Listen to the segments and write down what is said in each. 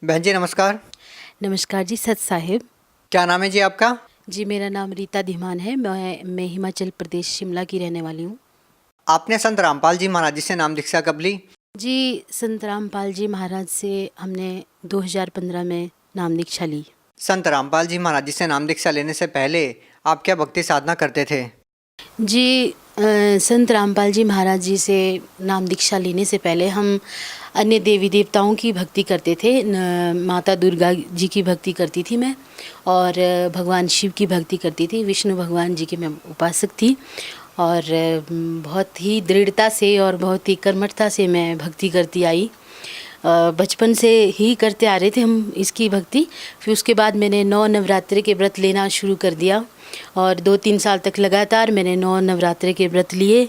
बहन जी नमस्कार। नमस्कार जी, सत साहिब। क्या नाम है जी आपका? जी, मेरा नाम रीता धीमान है। मैं हिमाचल प्रदेश शिमला की रहने वाली हूँ। आपने संत रामपाल जी महाराज जी से नाम दीक्षा कब ली? जी, संत रामपाल जी महाराज से हमने 2015 में नाम दीक्षा ली। संत रामपाल जी महाराज जी से नाम दीक्षा लेने से पहले आप क्या भक्ति साधना करते थे? जी, संत रामपाल जी महाराज जी से नाम दीक्षा लेने से पहले हम अन्य देवी देवताओं की भक्ति करते थे। माता दुर्गा जी की भक्ति करती थी मैं, और भगवान शिव की भक्ति करती थी। विष्णु भगवान जी की मैं उपासक थी, और बहुत ही दृढ़ता से और बहुत ही कर्मठता से मैं भक्ति करती आई। बचपन से ही करते आ रहे थे हम इसकी भक्ति। फिर उसके बाद मैंने 9 नवरात्रि के व्रत लेना शुरू कर दिया, और 2-3 साल तक लगातार मैंने 9 नवरात्रि के व्रत लिए,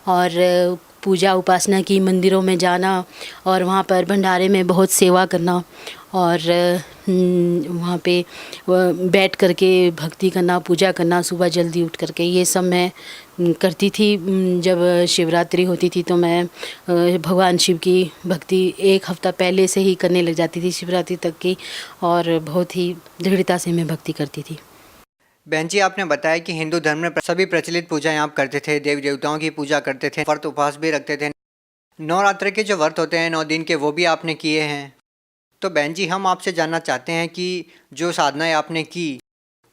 और पूजा उपासना की, मंदिरों में जाना, और वहाँ पर भंडारे में बहुत सेवा करना, और वहाँ पे बैठ करके भक्ति करना, पूजा करना, सुबह जल्दी उठ करके, ये सब मैं करती थी। जब शिवरात्रि होती थी तो मैं भगवान शिव की भक्ति 1 हफ्ता पहले से ही करने लग जाती थी, शिवरात्रि तक की, और बहुत ही दृढ़ता से मैं भक्ति करती थी। बहन जी आपने बताया कि हिंदू धर्म में सभी प्रचलित पूजाएं आप करते थे, देवी देवताओं की पूजा करते थे, व्रत उपवास भी रखते थे। नवरात्रि के जो व्रत होते हैं 9 दिन के, वो भी आपने किए हैं। तो बहन जी हम आपसे जानना चाहते हैं कि जो साधनाएं आपने की,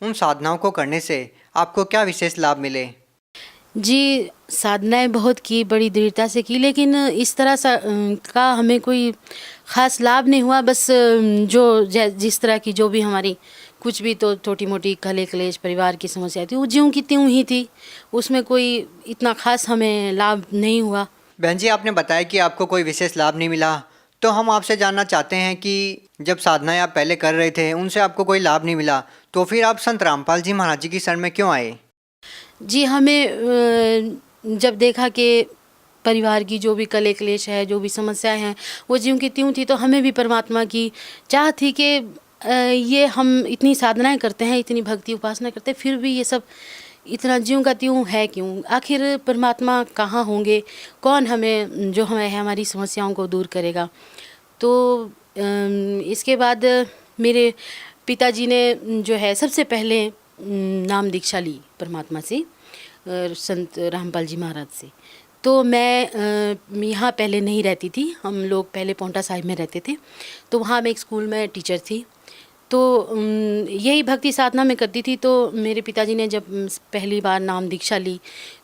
उन साधनाओं को करने से आपको क्या विशेष लाभ मिले? जी, साधनाएं बहुत की, बड़ी दृढ़ता से की, लेकिन इस तरह का हमें कोई ख़ास लाभ नहीं हुआ। बस जिस तरह की जो भी हमारी कुछ भी तो छोटी मोटी कले क्लेश परिवार की समस्या थी, वो ज्यों की त्यों ही थी। उसमें कोई इतना ख़ास हमें लाभ नहीं हुआ। बहन जी आपने बताया कि आपको कोई विशेष लाभ नहीं मिला, तो हम आपसे जानना चाहते हैं कि जब साधनाएं आप पहले कर रहे थे उनसे आपको कोई लाभ नहीं मिला, तो फिर आप संत रामपाल जी महाराज जी की शरण में क्यों आए? जी, हमें जब देखा कि परिवार की जो भी कले क्लेश है, जो भी समस्याएं हैं, वो ज्यों की त्यों थी, तो हमें भी परमात्मा की चाह थी कि ये हम इतनी साधनाएं करते हैं, इतनी भक्ति उपासना करते हैं, फिर भी ये सब इतना ज्यों का त्यों है क्यों? आखिर परमात्मा कहाँ होंगे? कौन हमें जो हमें हमारी समस्याओं को दूर करेगा? तो इसके बाद मेरे पिताजी ने जो है सबसे पहले नाम दीक्षा ली परमात्मा से, संत रामपाल जी महाराज से। तो मैं यहाँ पहले नहीं रहती थी, हम लोग पहले पौंटा साहिब में रहते थे, तो वहाँ मैं एक स्कूल में टीचर थी। तो यही भक्ति साधना में करती थी। तो मेरे पिताजी ने जब पहली बार नाम दीक्षा ली,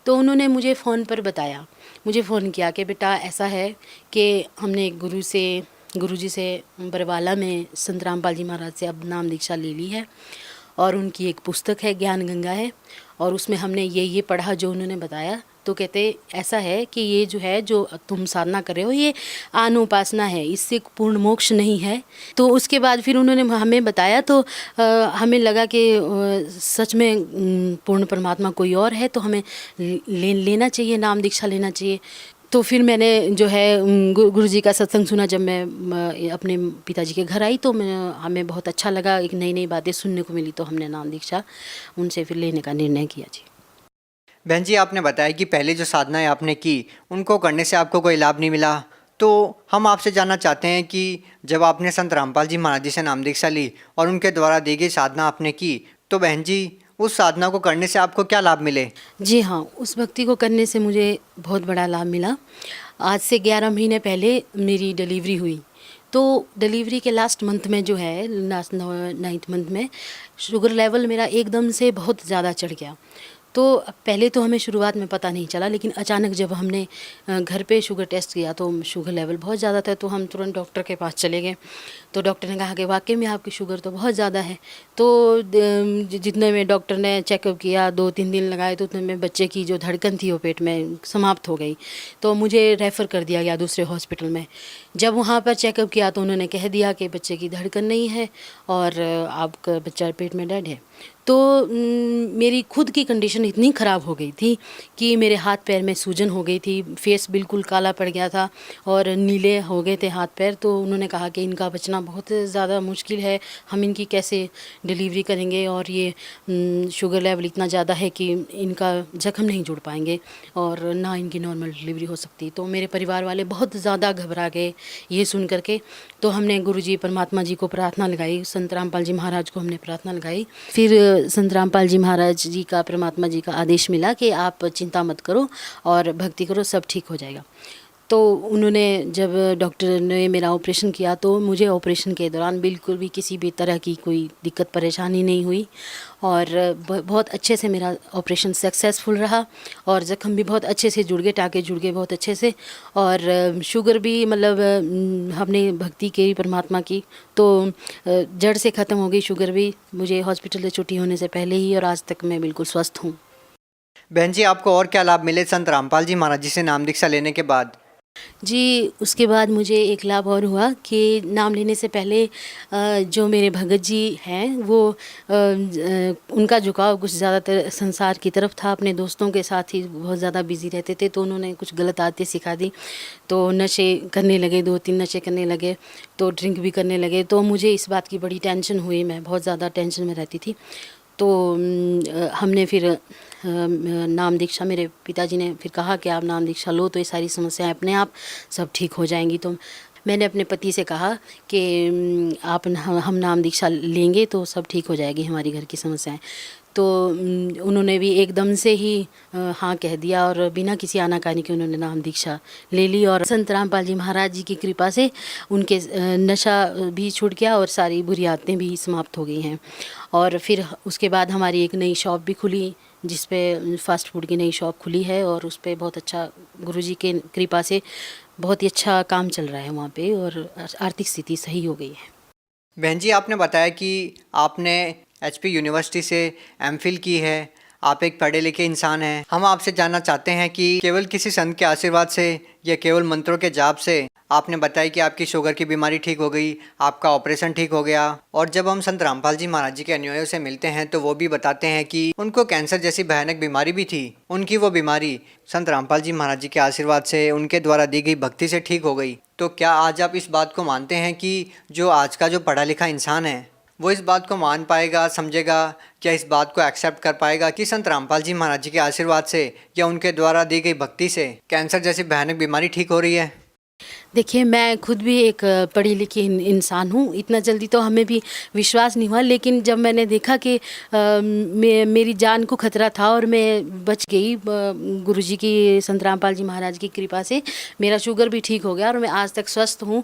तो उन्होंने मुझे फ़ोन पर बताया, मुझे फ़ोन किया कि बेटा ऐसा है कि हमने गुरुजी से बरवाला में संत रामपाल जी महाराज से अब नाम दीक्षा ले ली है, और उनकी एक पुस्तक है ज्ञान गंगा है, और उसमें हमने ये पढ़ा जो उन्होंने बताया। तो कहते ऐसा है कि ये जो है, जो तुम साधना कर रहे हो, ये अनुपासना है, इससे पूर्ण मोक्ष नहीं है। तो उसके बाद फिर उन्होंने हमें बताया, तो हमें लगा कि सच में पूर्ण परमात्मा कोई और है, तो हमें लेना चाहिए, नाम दीक्षा लेना चाहिए। तो फिर मैंने जो है गुरुजी का सत्संग सुना। जब मैं अपने पिताजी के घर आई, तो हमें बहुत अच्छा लगा, एक नई नई बातें सुनने को मिली, तो हमने नाम दीक्षा उनसे फिर लेने का निर्णय किया। जी बहन जी आपने बताया कि पहले जो साधनाएं आपने की उनको करने से आपको कोई लाभ नहीं मिला, तो हम आपसे जानना चाहते हैं कि जब आपने संत रामपाल जी महाराज जी से नाम दीक्षा ली और उनके द्वारा दी गई साधना आपने की, तो बहन जी उस साधना को करने से आपको क्या लाभ मिले? जी हाँ, उस भक्ति को करने से मुझे बहुत बड़ा लाभ मिला। आज से 11 महीने पहले मेरी डिलीवरी हुई। तो डिलीवरी के लास्ट मंथ में जो है, लास्ट 9th मंथ में शुगर लेवल मेरा एकदम से बहुत ज़्यादा चढ़ गया। तो पहले तो हमें शुरुआत में पता नहीं चला, लेकिन अचानक जब हमने घर पे शुगर टेस्ट किया तो शुगर लेवल बहुत ज़्यादा था। तो हम तुरंत डॉक्टर के पास चले गए। तो डॉक्टर ने कहा कि वाकई में आपकी शुगर तो बहुत ज़्यादा है। तो जितने में डॉक्टर ने चेकअप किया, 2-3 दिन लगाए, तो उतने में बच्चे की जो धड़कन थी वो पेट में समाप्त हो गई। तो मुझे रेफ़र कर दिया गया दूसरे हॉस्पिटल में। जब वहाँ पर चेकअप किया तो उन्होंने कह दिया कि बच्चे की धड़कन नहीं है और आपका बच्चा पेट में डेड है। तो मेरी खुद की कंडीशन इतनी ख़राब हो गई थी कि मेरे हाथ पैर में सूजन हो गई थी, फेस बिल्कुल काला पड़ गया था और नीले हो गए थे हाथ पैर। तो उन्होंने कहा कि इनका बचना बहुत ज़्यादा मुश्किल है, हम इनकी कैसे डिलीवरी करेंगे और ये शुगर लेवल इतना ज़्यादा है कि इनका जख्म नहीं जुड़ पाएंगे और ना इनकी नॉर्मल डिलीवरी हो सकती। तो मेरे परिवार वाले बहुत ज़्यादा घबरा गए ये सुन करके। तो हमने गुरुजी परमात्मा जी को प्रार्थना लगाई, संत रामपाल जी महाराज को हमने प्रार्थना लगाई। फिर संत रामपाल जी महाराज जी का, परमात्मा जी का आदेश मिला कि आप चिंता मत करो और भक्ति करो, सब ठीक हो जाएगा। तो उन्होंने जब डॉक्टर ने मेरा ऑपरेशन किया तो मुझे ऑपरेशन के दौरान बिल्कुल भी किसी भी तरह की कोई दिक्कत परेशानी नहीं हुई और बहुत अच्छे से मेरा ऑपरेशन सक्सेसफुल रहा और ज़ख्म भी बहुत अच्छे से जुड़ गए, टाँके जुड़ गए बहुत अच्छे से। और शुगर भी मतलब हमने भक्ति की, परमात्मा की, तो जड़ से ख़त्म हो गई शुगर भी मुझे हॉस्पिटल से छुट्टी होने से पहले ही, और आज तक मैं बिल्कुल स्वस्थ हूँ। बहन जी, आपको और क्या लाभ मिले संत रामपाल जी महाराज जी से नाम दीक्षा लेने के बाद? जी, उसके बाद मुझे एक लाभ और हुआ कि नाम लेने से पहले जो मेरे भगत जी हैं वो उनका झुकाव कुछ ज़्यादातर संसार की तरफ था, अपने दोस्तों के साथ ही बहुत ज़्यादा बिज़ी रहते थे। तो उन्होंने कुछ गलत आदतें सिखा दी, तो नशे करने लगे, 2-3 नशे करने लगे, तो ड्रिंक भी करने लगे। तो मुझे इस बात की बड़ी टेंशन हुई, मैं बहुत ज़्यादा टेंशन में रहती थी। तो हमने फिर नाम दीक्षा, मेरे पिताजी ने फिर कहा कि आप नाम दीक्षा लो तो ये सारी समस्याएं अपने आप सब ठीक हो जाएंगी। तो मैंने अपने पति से कहा कि आप हम नाम दीक्षा लेंगे तो सब ठीक हो जाएगी हमारी घर की समस्याएं। तो उन्होंने भी एकदम से ही हाँ कह दिया और बिना किसी आनाकानी के उन्होंने नाम दीक्षा ले ली। और संत रामपाल जी महाराज जी की कृपा से उनके नशा भी छूट गया और सारी बुरी आदतें भी समाप्त हो गई हैं। और फिर उसके बाद हमारी एक नई शॉप भी खुली, जिस पे फ़ास्ट फूड की नई शॉप खुली है और उस पे बहुत अच्छा गुरुजी के कृपा से बहुत ही अच्छा काम चल रहा है वहाँ पे और आर्थिक स्थिति सही हो गई है। बहन जी, आपने बताया कि आपने एचपी यूनिवर्सिटी से एमफिल की है, आप एक पढ़े लिखे इंसान हैं। हम आपसे जानना चाहते हैं कि केवल किसी संत के आशीर्वाद से या केवल मंत्रों के जाप से, आपने बताया कि आपकी शुगर की बीमारी ठीक हो गई, आपका ऑपरेशन ठीक हो गया, और जब हम संत रामपाल जी महाराज जी के अनुयायियों से मिलते हैं तो वो भी बताते हैं कि उनको कैंसर जैसी भयानक बीमारी भी थी, उनकी वो बीमारी संत रामपाल जी महाराज जी के आशीर्वाद से, उनके द्वारा दी गई भक्ति से ठीक हो गई। तो क्या आज आप इस बात को मानते हैं कि जो आज का जो पढ़ा लिखा इंसान है वो इस बात को मान पाएगा, समझेगा, क्या इस बात को एक्सेप्ट कर पाएगा कि संत रामपाल जी महाराज जी के आशीर्वाद से या उनके द्वारा दी गई भक्ति से कैंसर जैसी भयानक बीमारी ठीक हो रही है? देखिए, मैं खुद भी एक पढ़ी लिखी इंसान हूँ, इतना जल्दी तो हमें भी विश्वास नहीं हुआ, लेकिन जब मैंने देखा कि मेरी जान को खतरा था और मैं बच गई गुरुजी की, संत रामपाल जी महाराज की कृपा से मेरा शुगर भी ठीक हो गया और मैं आज तक स्वस्थ हूँ।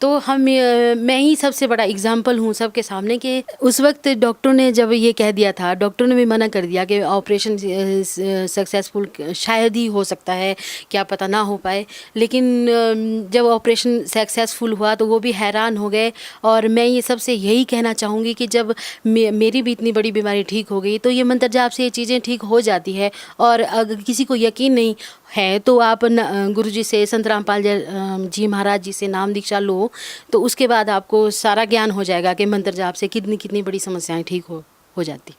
तो मैं ही सबसे बड़ा एग्जाम्पल हूँ सबके सामने कि उस वक्त डॉक्टर ने जब ये कह दिया था, डॉक्टर ने भी मना कर दिया कि ऑपरेशन सक्सेसफुल शायद ही हो सकता है, क्या पता ना हो पाए, लेकिन जब ऑपरेशन सक्सेसफुल हुआ तो वो भी हैरान हो गए। और मैं ये सबसे यही कहना चाहूँगी कि जब मेरी भी इतनी बड़ी बीमारी ठीक हो गई तो ये मंत्र जाप से ये चीज़ें ठीक हो जाती है। और अगर किसी को यकीन नहीं है तो आप गुरुजी से, संत रामपाल जी महाराज जी से नाम दीक्षा लो, तो उसके बाद आपको सारा ज्ञान हो जाएगा कि मंत्र जाप से कितनी कितनी बड़ी समस्याएं ठीक हो जाती।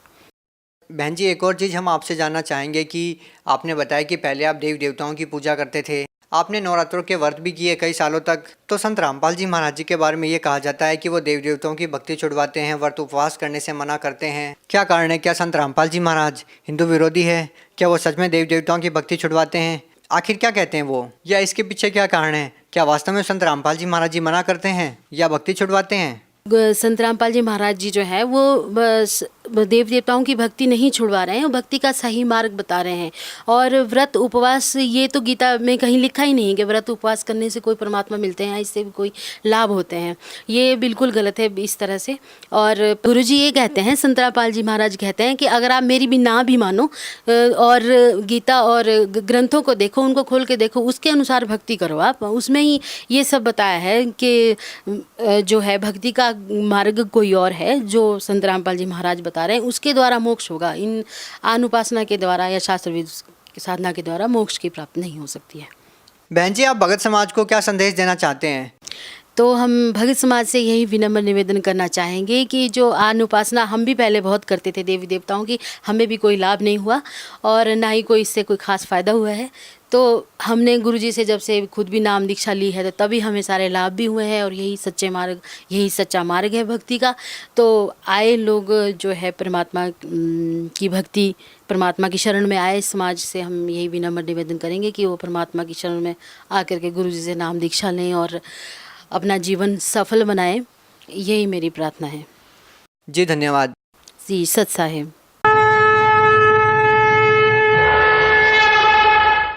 बहन जी, एक और चीज़ हम आपसे जानना चाहेंगे कि आपने बताया कि पहले आप देव देवताओं की पूजा करते थे, आपने नवरात्रों के व्रत भी किए कई सालों तक। तो संत रामपाल जी महाराज जी के बारे में ये कहा जाता है कि वो देव देवताओं की भक्ति छुड़वाते हैं, व्रत उपवास करने से मना करते हैं। क्या कारण है? क्या संत रामपाल जी महाराज हिंदू विरोधी है? क्या वो सच में देव देवताओं की भक्ति छुड़वाते हैं? आखिर क्या कहते हैं वो, या इसके पीछे क्या कारण है? क्या वास्तव में संत रामपाल जी महाराज जी मना करते हैं या भक्ति छुड़वाते हैं? संत रामपाल जी महाराज जी जो है वो बस देव देवताओं की भक्ति नहीं छुड़वा रहे हैं, भक्ति का सही मार्ग बता रहे हैं। और व्रत उपवास, ये तो गीता में कहीं लिखा ही नहीं कि व्रत उपवास करने से कोई परमात्मा मिलते हैं, इससे भी कोई लाभ होते हैं, ये बिल्कुल गलत है इस तरह से। और गुरुजी ये कहते हैं, संत रामपाल जी महाराज कहते हैं कि अगर आप मेरी भी ना भी मानो और गीता और ग्रंथों को देखो, उनको खोल के देखो, उसके अनुसार भक्ति करो आप, उसमें ही ये सब बताया है कि जो है भक्ति का मार्ग कोई और है जो संत रामपाल जी महाराज बता रहे हैं, उसके द्वारा मोक्ष होगा। इन अनुपासना के द्वारा या शास्त्र विद साधना के द्वारा मोक्ष की प्राप्ति नहीं हो सकती है। बहन जी, आप भगत समाज को क्या संदेश देना चाहते हैं? तो हम भगत समाज से यही विनम्र निवेदन करना चाहेंगे कि जो अन्न उपासना हम भी पहले बहुत करते थे देवी देवताओं की, हमें भी कोई लाभ नहीं हुआ और ना ही कोई इससे कोई खास फ़ायदा हुआ है। तो हमने गुरुजी से जब से खुद भी नाम दीक्षा ली है तो तभी हमें सारे लाभ भी हुए हैं और यही सच्चा मार्ग है भक्ति का। तो आए लोग जो है परमात्मा की भक्ति, परमात्मा की शरण में आए समाज से हम यही विनम्र निवेदन करेंगे कि वो परमात्मा की शरण में आकर के गुरुजी से नाम दीक्षा लें और अपना जीवन सफल बनाएं। यही मेरी प्रार्थना है। जी धन्यवाद। जी सत साहिब।